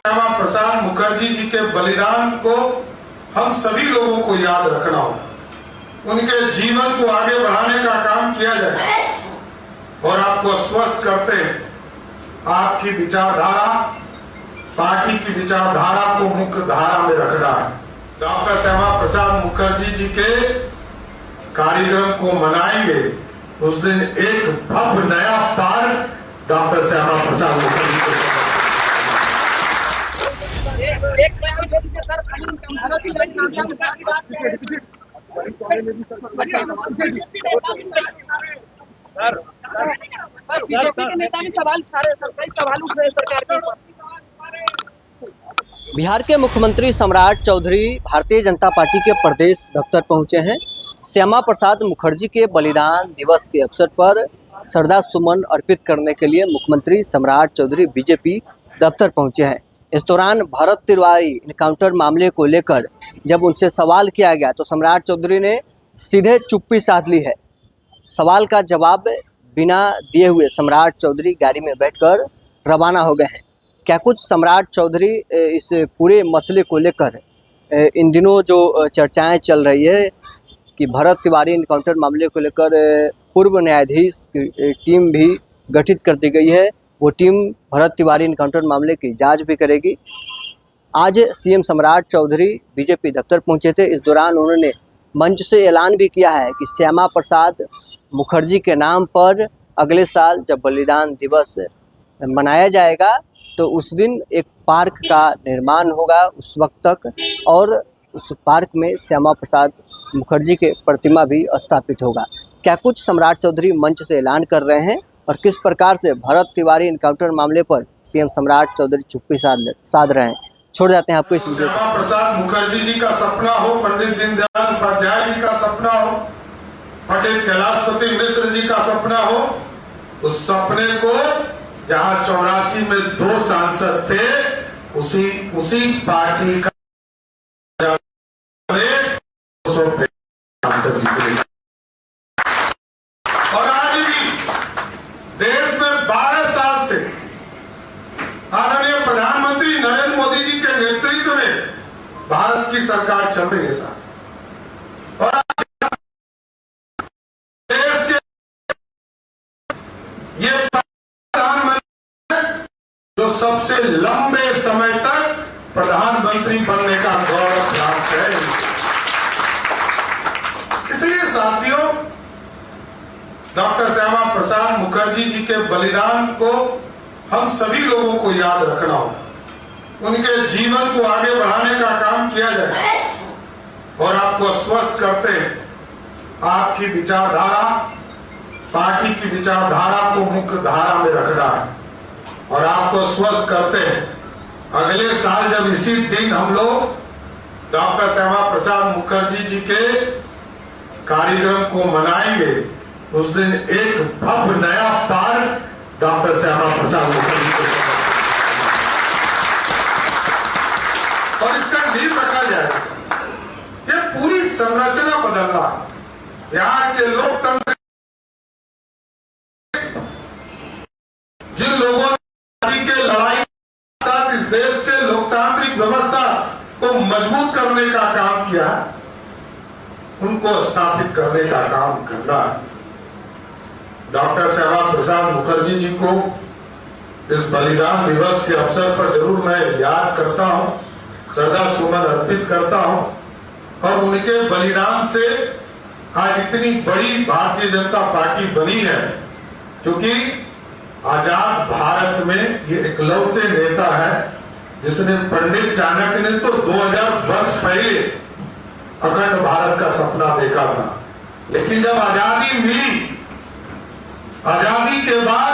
श्यामा प्रसाद मुखर्जी जी के बलिदान को हम सभी लोगों को याद रखना होगा। उनके जीवन को आगे बढ़ाने का काम किया जाए और आपको आश्वस्त करते हैं, आपकी विचारधारा, पार्टी की विचारधारा को मुख्य धारा में रखना है। डॉक्टर श्यामा प्रसाद मुखर्जी जी के कार्यक्रम को मनाएंगे। उस दिन एक भव्य नया पार्क डॉक्टर श्यामा प्रसाद मुखर्जी को बिहार के मुख्यमंत्री सम्राट चौधरी भारतीय जनता पार्टी के प्रदेश दफ्तर पहुंचे हैं। श्यामा प्रसाद मुखर्जी के बलिदान दिवस के अवसर पर श्रद्धा सुमन अर्पित करने के लिए मुख्यमंत्री सम्राट चौधरी बीजेपी दफ्तर पहुंचे हैं। इस दौरान भरत तिवारी इनकाउंटर मामले को लेकर जब उनसे सवाल किया गया तो सम्राट चौधरी ने सीधे चुप्पी साध ली है। सवाल का जवाब बिना दिए हुए सम्राट चौधरी गाड़ी में बैठकर रवाना हो गए हैं। क्या कुछ सम्राट चौधरी इस पूरे मसले को लेकर इन दिनों जो चर्चाएं चल रही है कि भरत तिवारी इनकाउंटर मामले को लेकर पूर्व न्यायाधीश की टीम भी गठित कर दी गई है, वो टीम भरत तिवारी इनकाउंटर मामले की जांच भी करेगी। आज सीएम सम्राट चौधरी बीजेपी दफ्तर पहुंचे थे। इस दौरान उन्होंने मंच से ऐलान भी किया है कि श्यामा प्रसाद मुखर्जी के नाम पर अगले साल जब बलिदान दिवस मनाया जाएगा तो उस दिन एक पार्क का निर्माण होगा उस वक्त तक, और उस पार्क में श्यामा प्रसाद मुखर्जी के प्रतिमा भी स्थापित होगा। क्या कुछ सम्राट चौधरी मंच से ऐलान कर रहे हैं और किस प्रकार से भरत तिवारी इनकाउंटर मामले पर सीएम सम्राट चौधरी चुप्पी साध रहे हैं, छोड़ जाते हैं आपको इस वीडियो को। श्यामा प्रसाद मुखर्जी जी का सपना हो, पंडित दीनदयाल उपाध्याय जी का सपना हो, पंडित कैलाशपति मिश्र जी का सपना हो, उस सपने को जहां 84 में 2 सांसद थे उसी पार्टी का सांसद जीते। और आज भी देश में 12 साल से आदरणीय प्रधानमंत्री नरेंद्र मोदी जी के नेतृत्व में भारत की सरकार चल रही है साहब। और देश के ये प्रधानमंत्री जो सबसे लंबे समय तक प्रधानमंत्री बनने का गौरव प्राप्त है। इसलिए साथियों, डॉक्टर श्यामा प्रसाद मुखर्जी जी के बलिदान को हम सभी लोगों को याद रखना होगा। उनके जीवन को आगे बढ़ाने का काम किया जाए और आपको आश्वस्त करते हैं, आपकी विचारधारा, पार्टी की विचारधारा को मुख्य धारा में रखना है। और आपको आश्वस्त करते हैं, अगले साल जब इसी दिन हम लोग डॉक्टर श्यामा प्रसाद मुखर्जी जी के कार्यक्रम को मनाएंगे, उस दिन एक भव्य नया पार्क डॉक्टर श्यामा प्रसाद मुखर्जी को और इसका नींव रखा जाएगा। ये पूरी संरचना बदलना है। बिहार के लोकतंत्र, जिन लोगों ने के लड़ाई के साथ इस देश के लोकतांत्रिक व्यवस्था को मजबूत करने का काम किया, उनको स्थापित करने का काम करना है। डॉक्टर श्यामा प्रसाद मुखर्जी जी को इस बलिदान दिवस के अवसर पर जरूर मैं याद करता हूं, श्रद्धा सुमन अर्पित करता हूं। और उनके बलिदान से आज इतनी बड़ी भारतीय जनता पार्टी बनी है, क्योंकि आजाद भारत में ये इकलौते नेता है जिसने, पंडित चाणक्य ने तो 2000 वर्ष पहले अखंड भारत का सपना देखा था, लेकिन जब आजादी मिली, आजादी के बाद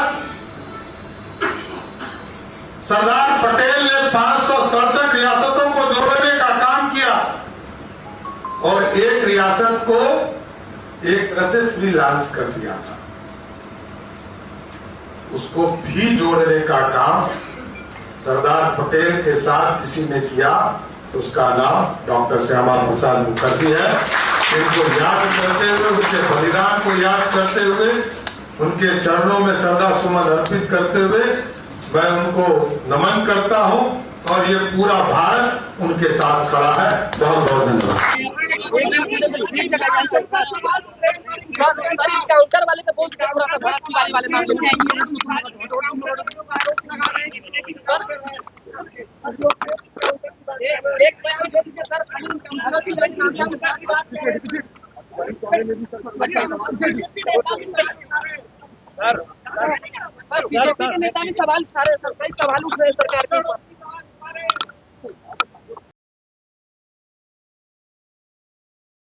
सरदार पटेल ने 567 रियासतों को जोड़ने का काम किया और एक रियासत को एक तरह से फ्रीलांस कर दिया था। उसको भी जोड़ने का काम सरदार पटेल के साथ किसी ने किया, उसका नाम डॉक्टर श्यामा प्रसाद मुखर्जी है। इनको याद करते हुए, उनके बलिदान को याद करते हुए, उनके चरणों में श्रद्धा सुमन अर्पित करते हुए मैं उनको नमन करता हूं और ये पूरा भारत उनके साथ खड़ा है। बहुत बहुत धन्यवाद। काउंटर वाले पे बोल के थोड़ा सा भारत की वाले मामले में एक बयान दे दीजिए सर। भारत की वाली मामला में बात बीजेपी के नेता भी सवाल उठा रहे हैं, कई सवाल उठ रहे हैं सरकार के ऊपर।